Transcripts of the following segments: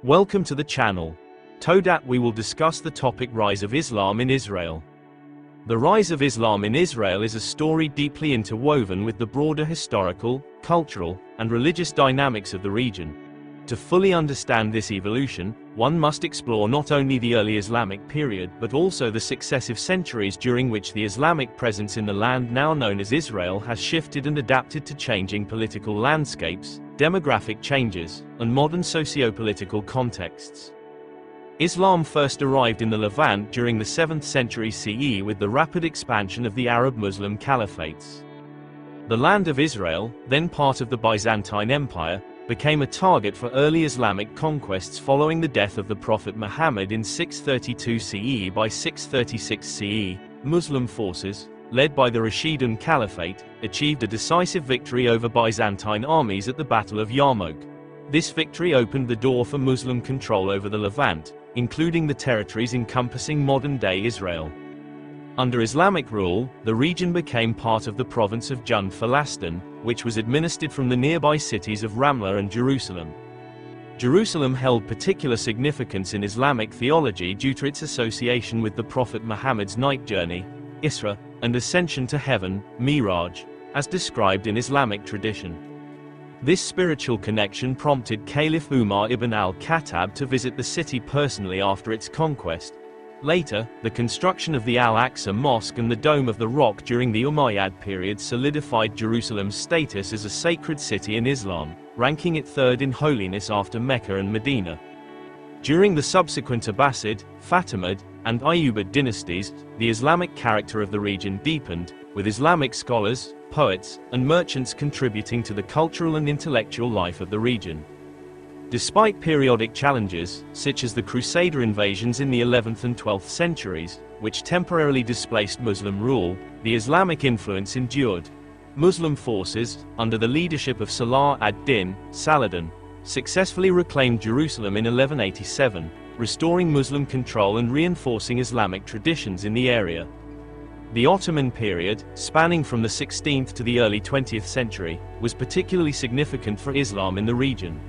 Welcome to the channel. Today we will discuss the topic Rise of Islam in Israel. The rise of Islam in Israel is a story deeply interwoven with the broader historical, cultural, and religious dynamics of the region. To fully understand this evolution, one must explore not only the early Islamic period but also the successive centuries during which the Islamic presence in the land now known as Israel has shifted and adapted to changing political landscapes, demographic changes, and modern socio-political contexts. Islam first arrived in the Levant during the 7th century CE with the rapid expansion of the Arab Muslim caliphates. The land of Israel, then part of the Byzantine Empire, became a target for early Islamic conquests following the death of the Prophet Muhammad in 632 CE. By 636 CE, Muslim forces, led by the Rashidun Caliphate, achieved a decisive victory over Byzantine armies at the Battle of Yarmouk. This victory opened the door for Muslim control over the Levant, including the territories encompassing modern-day Israel. Under Islamic rule, the region became part of the province of Jund Falastin, which was administered from the nearby cities of Ramla and Jerusalem. Jerusalem held particular significance in Islamic theology due to its association with the Prophet Muhammad's night journey, Isra, and ascension to heaven, Miraj, as described in Islamic tradition. This spiritual connection prompted Caliph Umar ibn al-Khattab to visit the city personally after its conquest. Later, the construction of the Al-Aqsa Mosque and the Dome of the Rock during the Umayyad period solidified Jerusalem's status as a sacred city in Islam, ranking it third in holiness after Mecca and Medina. During the subsequent Abbasid, Fatimid, and Ayyubid dynasties, the Islamic character of the region deepened, with Islamic scholars, poets, and merchants contributing to the cultural and intellectual life of the region. Despite periodic challenges, such as the Crusader invasions in the 11th and 12th centuries, which temporarily displaced Muslim rule, the Islamic influence endured. Muslim forces, under the leadership of Salah ad-Din, Saladin, successfully reclaimed Jerusalem in 1187, restoring Muslim control and reinforcing Islamic traditions in the area. The Ottoman period, spanning from the 16th to the early 20th century, was particularly significant for Islam in the region.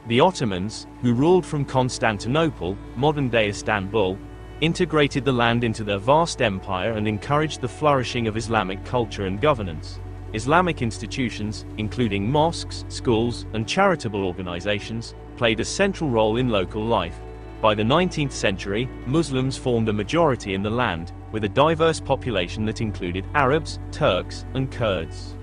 The Ottomans, who ruled from Constantinople, modern-day Istanbul, integrated the land into their vast empire and encouraged the flourishing of Islamic culture and governance. Islamic institutions, including mosques, schools, and charitable organizations, played a central role in local life. By the 19th century, Muslims formed a majority in the land, with a diverse population that included Arabs, Turks, and Kurds.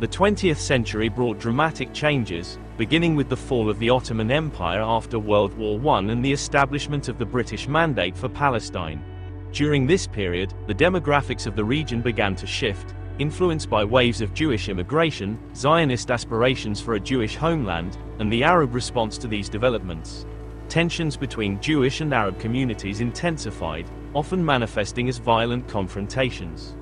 The 20th century brought dramatic changes, beginning with the fall of the Ottoman Empire after World War I and the establishment of the British Mandate for Palestine. During this period, the demographics of the region began to shift, influenced by waves of Jewish immigration, Zionist aspirations for a Jewish homeland, and the Arab response to these developments. Tensions between Jewish and Arab communities intensified, often manifesting as violent confrontations.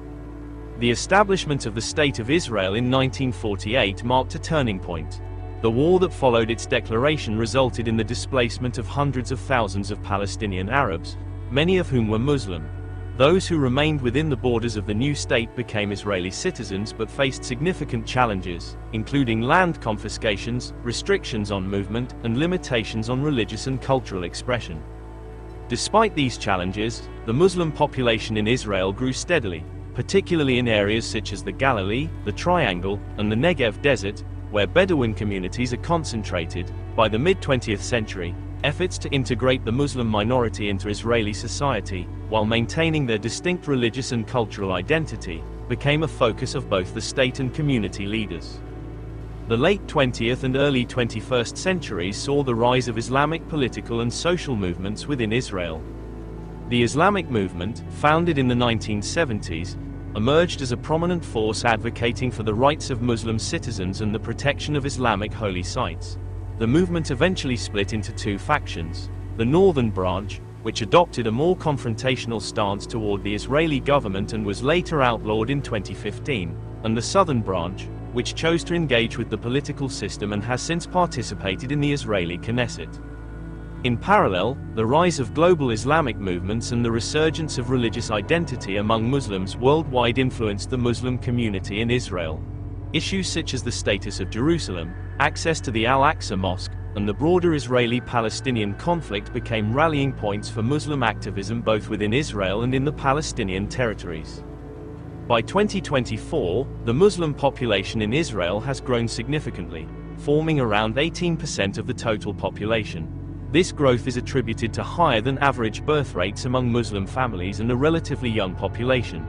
The establishment of the State of Israel in 1948 marked a turning point. The war that followed its declaration resulted in the displacement of hundreds of thousands of Palestinian Arabs, many of whom were Muslim. Those who remained within the borders of the new state became Israeli citizens but faced significant challenges, including land confiscations, restrictions on movement, and limitations on religious and cultural expression. Despite these challenges, the Muslim population in Israel grew steadily, particularly in areas such as the Galilee, the Triangle, and the Negev Desert, where Bedouin communities are concentrated. By the mid-20th century, efforts to integrate the Muslim minority into Israeli society, while maintaining their distinct religious and cultural identity, became a focus of both the state and community leaders. The late 20th and early 21st centuries saw the rise of Islamic political and social movements within Israel. The Islamic movement, founded in the 1970s, emerged as a prominent force advocating for the rights of Muslim citizens and the protection of Islamic holy sites. The movement eventually split into two factions: the northern branch, which adopted a more confrontational stance toward the Israeli government and was later outlawed in 2015, and the southern branch, which chose to engage with the political system and has since participated in the Israeli Knesset. In parallel, the rise of global Islamic movements and the resurgence of religious identity among Muslims worldwide influenced the Muslim community in Israel. Issues such as the status of Jerusalem, access to the Al-Aqsa Mosque, and the broader Israeli-Palestinian conflict became rallying points for Muslim activism both within Israel and in the Palestinian territories. By 2024, the Muslim population in Israel has grown significantly, forming around 18% of the total population. This growth is attributed to higher than average birth rates among Muslim families and a relatively young population.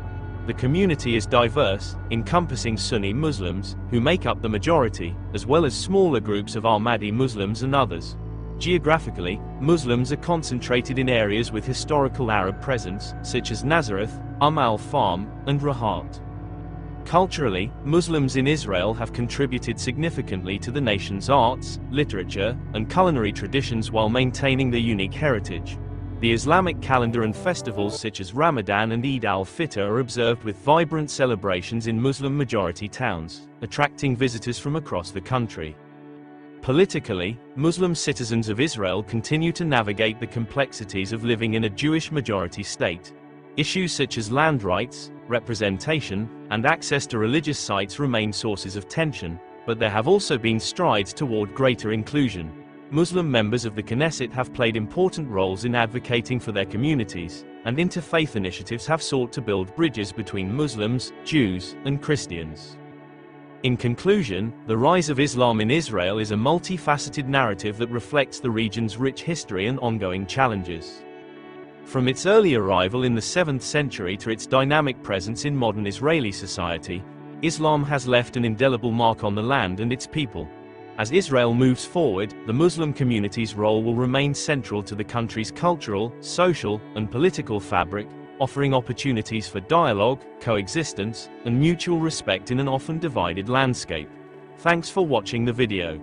The community is diverse, encompassing Sunni Muslims, who make up the majority, as well as smaller groups of Ahmadi Muslims and others. Geographically, Muslims are concentrated in areas with historical Arab presence, such as Nazareth, al-Farm, and Rahat. Culturally, Muslims in Israel have contributed significantly to the nation's arts, literature, and culinary traditions while maintaining their unique heritage. The Islamic calendar and festivals such as Ramadan and Eid al-Fitr are observed with vibrant celebrations in Muslim-majority towns, attracting visitors from across the country. Politically, Muslim citizens of Israel continue to navigate the complexities of living in a Jewish-majority state. Issues such as land rights, representation, and access to religious sites remain sources of tension, but there have also been strides toward greater inclusion. Muslim members of the Knesset have played important roles in advocating for their communities, and interfaith initiatives have sought to build bridges between Muslims, Jews, and Christians. In conclusion, the rise of Islam in Israel is a multifaceted narrative that reflects the region's rich history and ongoing challenges. From its early arrival in the 7th century to its dynamic presence in modern Israeli society, Islam has left an indelible mark on the land and its people. As Israel moves forward, the Muslim community's role will remain central to the country's cultural, social, and political fabric, offering opportunities for dialogue, coexistence, and mutual respect in an often divided landscape. Thanks for watching the video.